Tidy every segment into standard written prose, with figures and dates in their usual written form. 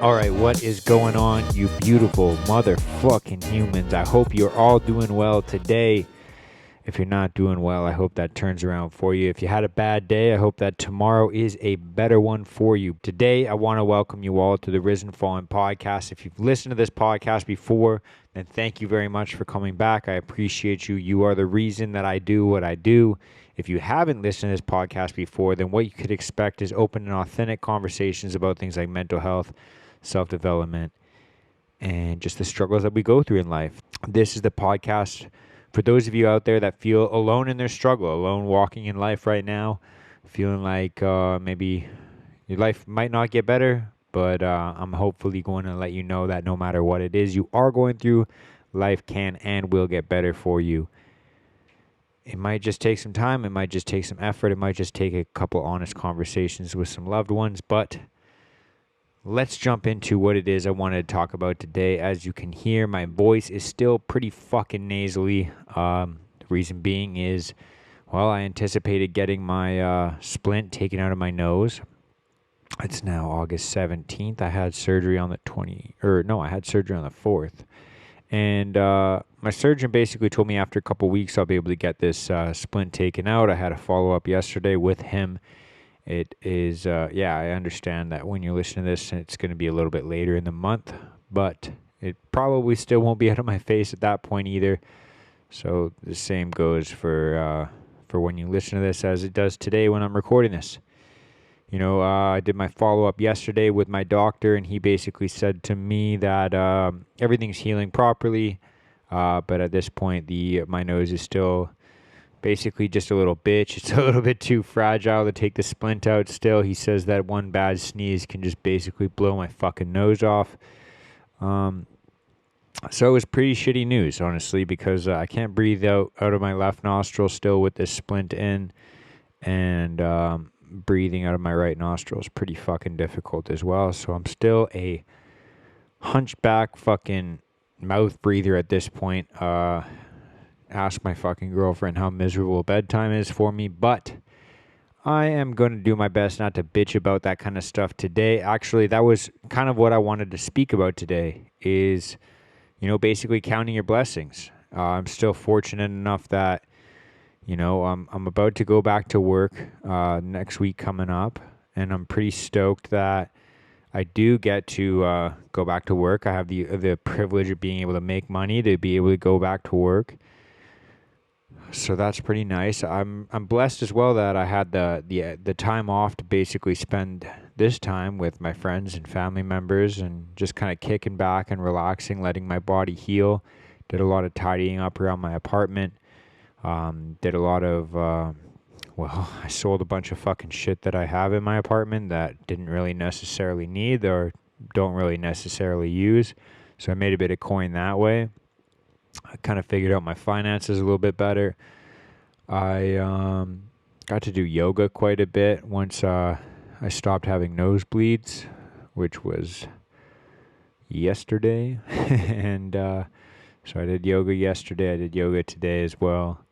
All right, what is going on, you beautiful motherfucking humans? I hope you're all doing well today. If you're not doing well, I hope that turns around for you. If you had a bad day, I hope that tomorrow is a better one for you. Today, I want to welcome you all to the Risen Fallen podcast. If you've listened to this podcast before, then thank you very much for coming back. I appreciate you. You are the reason that I do what I do. If you haven't listened to this podcast before, then what you could expect is open and authentic conversations about things like mental health, self-development, and just the struggles that we go through in life. This is the podcast for those of you out there that feel alone in their struggle, alone walking in life right now, feeling like maybe your life might not get better, but I'm hopefully going to let you know that no matter what it is you are going through, life can and will get better for you. It might just take some time, it might just take some effort, it might just take a couple honest conversations with some loved ones, but let's jump into what it is I wanted to talk about today. As you can hear, my voice is still pretty fucking nasally. The reason being is, well, I anticipated getting my splint taken out of my nose. It's now August 17th. I had surgery on the I had surgery on the 4th. And my surgeon basically told me after a couple weeks I'll be able to get this splint taken out. I had a follow-up yesterday with him. It is, I understand that when you listen to this, it's going to be a little bit later in the month, but it probably still won't be out of my face at that point either. So the same goes for when you listen to this as it does today when I'm recording this. You know, I did my follow-up yesterday with my doctor, and he basically said to me that everything's healing properly, but at this point, my nose is still basically just a little bitch. It's a little bit too fragile to take the splint out still. He says that one bad sneeze can just basically blow my fucking nose off. So it was pretty shitty news, honestly, because I can't breathe out of my left nostril still with this splint in, and breathing out of my right nostril is pretty fucking difficult as well. So I'm still a hunchback fucking mouth breather at this point. Ask my fucking girlfriend how miserable bedtime is for me, but I am going to do my best not to bitch about that kind of stuff today. Actually, that was kind of what I wanted to speak about today is, basically counting your blessings. I'm still fortunate enough that, I'm about to go back to work next week coming up, and I'm pretty stoked that I do get to go back to work. I have the privilege of being able to make money to be able to go back to work. So that's pretty nice. I'm blessed as well that I had the time off to basically spend this time with my friends and family members and just kind of kicking back and relaxing, letting my body heal. Did a lot of tidying up around my apartment. Did a lot of, I sold a bunch of fucking shit that I have in my apartment that didn't really necessarily need or don't really necessarily use. So I made a bit of coin that way. I kind of figured out my finances a little bit better. I got to do yoga quite a bit once I stopped having nosebleeds, which was yesterday. And so I did yoga yesterday. I did yoga today as well.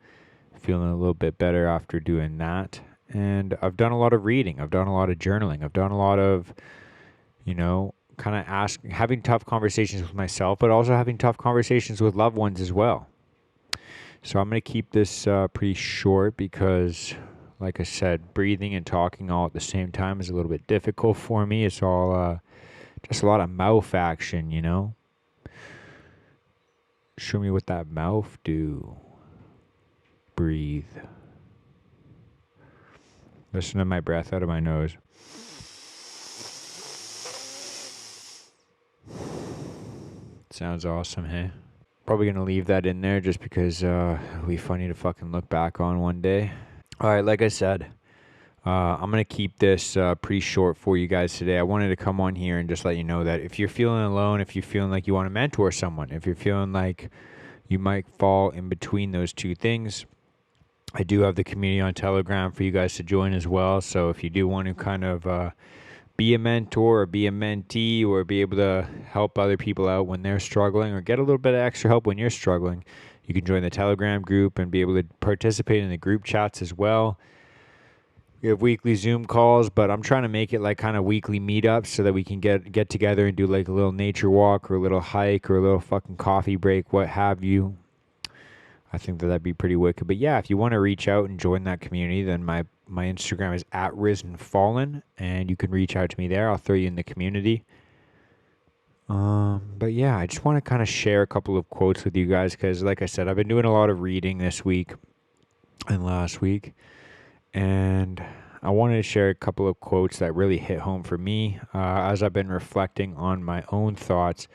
Feeling a little bit better after doing that. And I've done a lot of reading. I've done a lot of journaling. I've done a lot of, kind of having tough conversations with myself, but also having tough conversations with loved ones as well. So I'm going to keep this pretty short because, like I said, breathing and talking all at the same time is a little bit difficult for me. It's all just a lot of mouth action, Show me what that mouth do. Breathe. Listen to my breath out of my nose. Sounds awesome, hey? Probably going to leave that in there just because it'll be funny to fucking look back on one day. All right, like I said, I'm going to keep this pretty short for you guys today. I wanted to come on here and just let you know that if you're feeling alone, if you're feeling like you want to mentor someone, if you're feeling like you might fall in between those two things, I do have the community on Telegram for you guys to join as well. So if you do want to kind of be a mentor or be a mentee or be able to help other people out when they're struggling or get a little bit of extra help when you're struggling, you can join the Telegram group and be able to participate in the group chats as well. We have weekly Zoom calls, but I'm trying to make it like kind of weekly meetups so that we can get together and do like a little nature walk or a little hike or a little fucking coffee break, what have you. I think that'd be pretty wicked. But yeah, if you want to reach out and join that community, then my Instagram is @risenfallen, and you can reach out to me there. I'll throw you in the community. But yeah, I just want to kind of share a couple of quotes with you guys because, like I said, I've been doing a lot of reading this week and last week, and I wanted to share a couple of quotes that really hit home for me as I've been reflecting on my own thoughts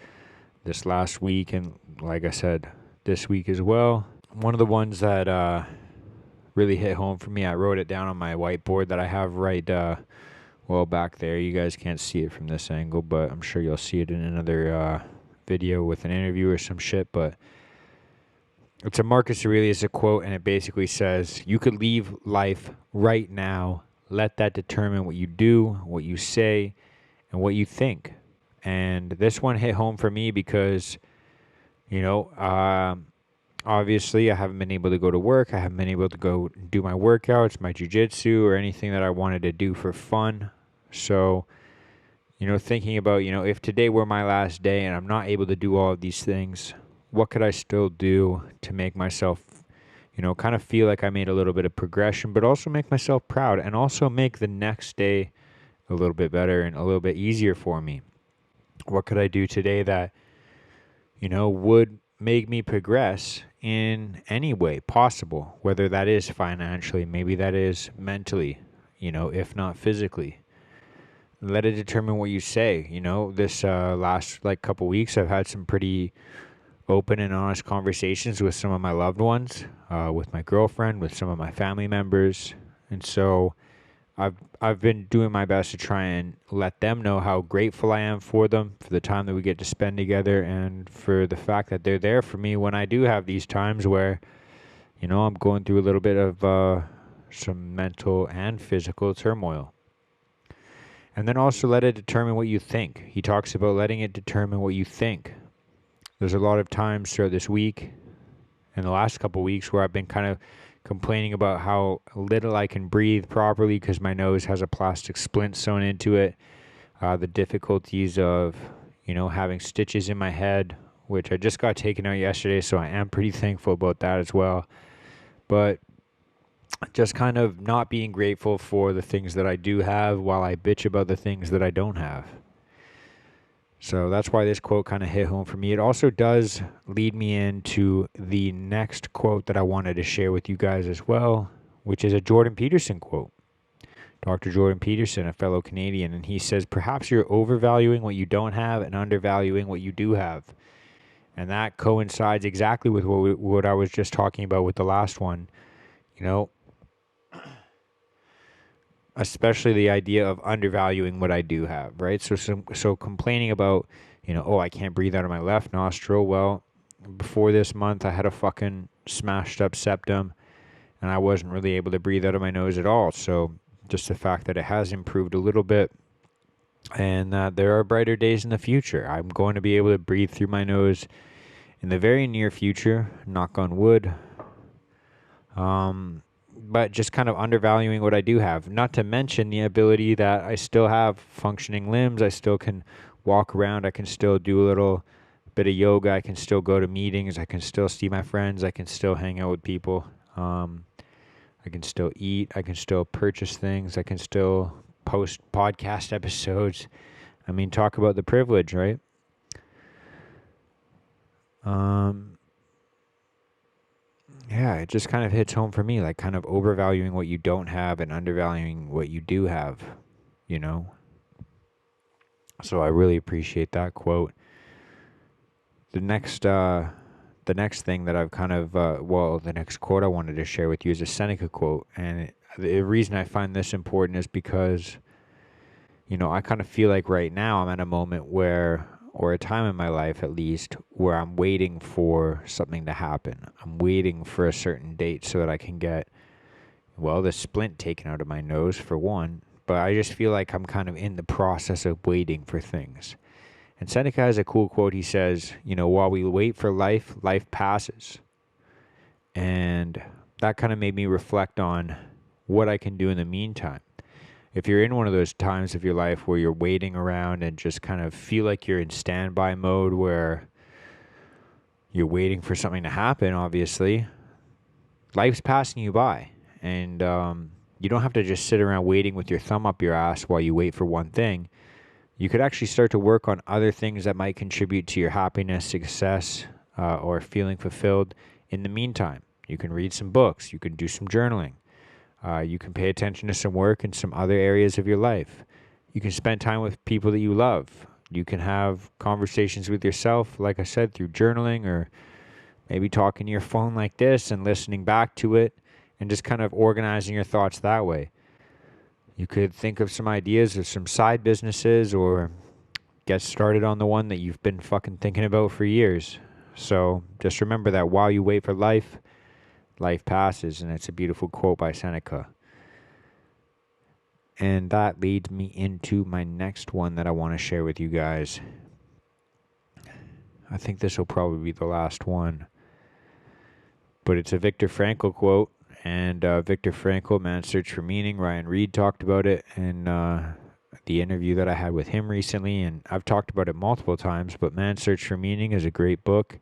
this last week, and like I said, this week as well. One of the ones that really hit home for me, I wrote it down on my whiteboard that I have right well back there. You guys can't see it from this angle, but I'm sure you'll see it in another video with an interview or some shit. But it's a Marcus Aurelius quote, and it basically says, "You could leave life right now. Let that determine what you do, what you say, and what you think." And this one hit home for me because, obviously, I haven't been able to go to work. I haven't been able to go do my workouts, my jiu-jitsu, or anything that I wanted to do for fun. So, thinking about, if today were my last day and I'm not able to do all of these things, what could I still do to make myself, kind of feel like I made a little bit of progression, but also make myself proud and also make the next day a little bit better and a little bit easier for me? What could I do today that, would make me progress in any way possible, whether that is financially, maybe that is mentally, if not physically. Let it determine what you say. This last like couple weeks, I've had some pretty open and honest conversations with some of my loved ones, with my girlfriend, with some of my family members, and so I've been doing my best to try and let them know how grateful I am for them, for the time that we get to spend together, and for the fact that they're there for me when I do have these times where, I'm going through a little bit of some mental and physical turmoil. And then also let it determine what you think. He talks about letting it determine what you think. There's a lot of times throughout this week and the last couple of weeks where I've been kind of complaining about how little I can breathe properly because my nose has a plastic splint sewn into it. The difficulties of, having stitches in my head, which I just got taken out yesterday, so I am pretty thankful about that as well. But just kind of not being grateful for the things that I do have while I bitch about the things that I don't have. So that's why this quote kind of hit home for me. It also does lead me into the next quote that I wanted to share with you guys as well, which is a Jordan Peterson quote. Dr. Jordan Peterson, a fellow Canadian, and he says, "Perhaps you're overvaluing what you don't have and undervaluing what you do have." And that coincides exactly with what I was just talking about with the last one. Especially the idea of undervaluing what I do have, right? So complaining about, I can't breathe out of my left nostril. Well, before this month, I had a fucking smashed up septum, and I wasn't really able to breathe out of my nose at all. So just the fact that it has improved a little bit, and that there are brighter days in the future. I'm going to be able to breathe through my nose in the very near future, knock on wood. But just kind of undervaluing what I do have. Not to mention the ability that I still have functioning limbs. I still can walk around. I can still do a little bit of yoga. I can still go to meetings. I can still see my friends. I can still hang out with people. I can still eat. I can still purchase things. I can still post podcast episodes. I mean, talk about the privilege, right? Yeah, it just kind of hits home for me, like kind of overvaluing what you don't have and undervaluing what you do have, So I really appreciate that quote. The next thing that I've kind of, the next quote I wanted to share with you is a Seneca quote. And the reason I find this important is because, I kind of feel like right now I'm at a moment where, or a time in my life at least, where I'm waiting for something to happen. I'm waiting for a certain date so that I can get, the splint taken out of my nose for one. But I just feel like I'm kind of in the process of waiting for things. And Seneca has a cool quote. He says, while we wait for life, life passes. And that kind of made me reflect on what I can do in the meantime. If you're in one of those times of your life where you're waiting around and just kind of feel like you're in standby mode where you're waiting for something to happen, obviously, life's passing you by. And you don't have to just sit around waiting with your thumb up your ass while you wait for one thing. You could actually start to work on other things that might contribute to your happiness, success, or feeling fulfilled in the meantime. You can read some books. You can do some journaling. You can pay attention to some work in some other areas of your life. You can spend time with people that you love. You can have conversations with yourself, like I said, through journaling, or maybe talking to your phone like this and listening back to it and just kind of organizing your thoughts that way. You could think of some ideas of some side businesses or get started on the one that you've been fucking thinking about for years. So just remember that while you wait for life, life passes, and it's a beautiful quote by Seneca. And that leads me into my next one that I want to share with you guys. I think this will probably be the last one. But it's a Viktor Frankl quote. And Viktor Frankl, Man's Search for Meaning, Ryan Reed talked about it in the interview that I had with him recently. And I've talked about it multiple times, but Man's Search for Meaning is a great book.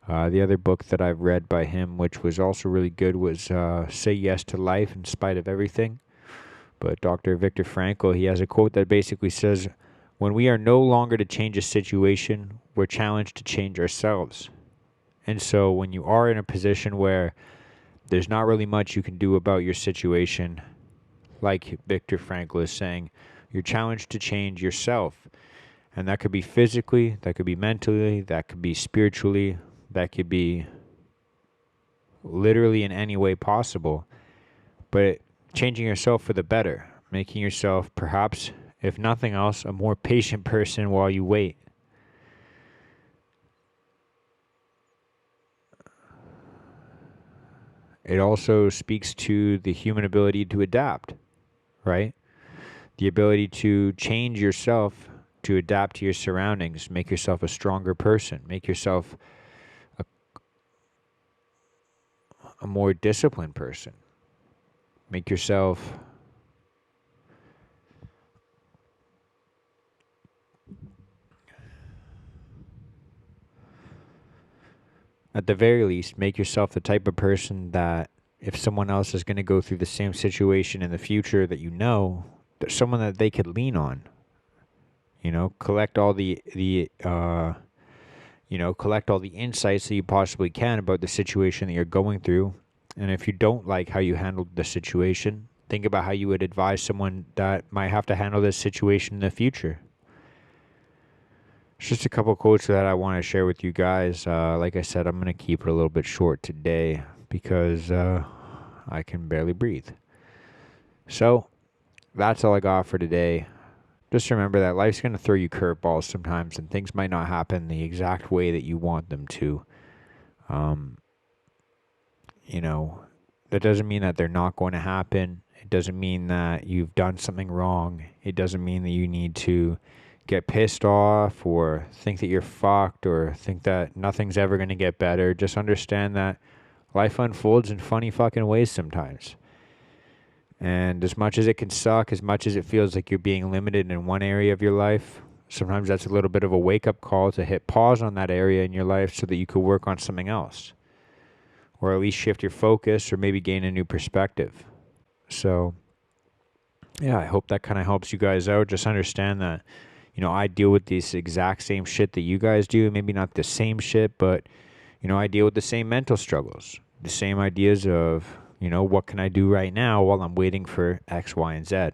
The other book that I've read by him, which was also really good, was Say Yes to Life in Spite of Everything. But Dr. Viktor Frankl, he has a quote that basically says, when we are no longer to change a situation, we're challenged to change ourselves. And so when you are in a position where there's not really much you can do about your situation, like Viktor Frankl is saying, you're challenged to change yourself. And that could be physically, that could be mentally, that could be spiritually, that could be literally in any way possible. But changing yourself for the better, making yourself perhaps, if nothing else, a more patient person while you wait. It also speaks to the human ability to adapt, right? The ability to change yourself to adapt to your surroundings, make yourself a stronger person, make yourself a more disciplined person, make yourself at the very least, make yourself the type of person that if someone else is going to go through the same situation in the future that you know, there's someone that they could lean on. You know, collect all the insights that you possibly can about the situation that you're going through. And if you don't like how you handled the situation, think about how you would advise someone that might have to handle this situation in the future. It's just a couple quotes that I want to share with you guys. Like I said, I'm going to keep it a little bit short today because I can barely breathe. So that's all I got for today. Just remember that life's going to throw you curveballs sometimes, and things might not happen the exact way that you want them to. That doesn't mean that they're not going to happen. It doesn't mean that you've done something wrong. It doesn't mean that you need to get pissed off or think that you're fucked or think that nothing's ever going to get better. Just understand that life unfolds in funny fucking ways sometimes. And as much as it can suck, as much as it feels like you're being limited in one area of your life, sometimes that's a little bit of a wake-up call to hit pause on that area in your life so that you could work on something else. Or at least shift your focus or maybe gain a new perspective. So, yeah, I hope that kind of helps you guys out. Just understand that, I deal with this exact same shit that you guys do. Maybe not the same shit, but, I deal with the same mental struggles. The same ideas of, what can I do right now while I'm waiting for X, Y, and Z.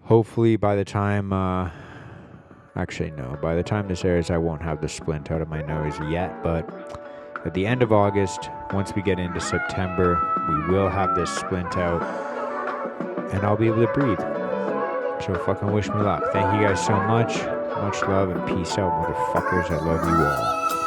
Hopefully by the time, by the time this airs, I won't have the splint out of my nose yet, but at the end of August, once we get into September, we will have this splint out, and I'll be able to breathe. So fucking wish me luck. Thank you guys so much. Much love and peace out, motherfuckers. I love you all.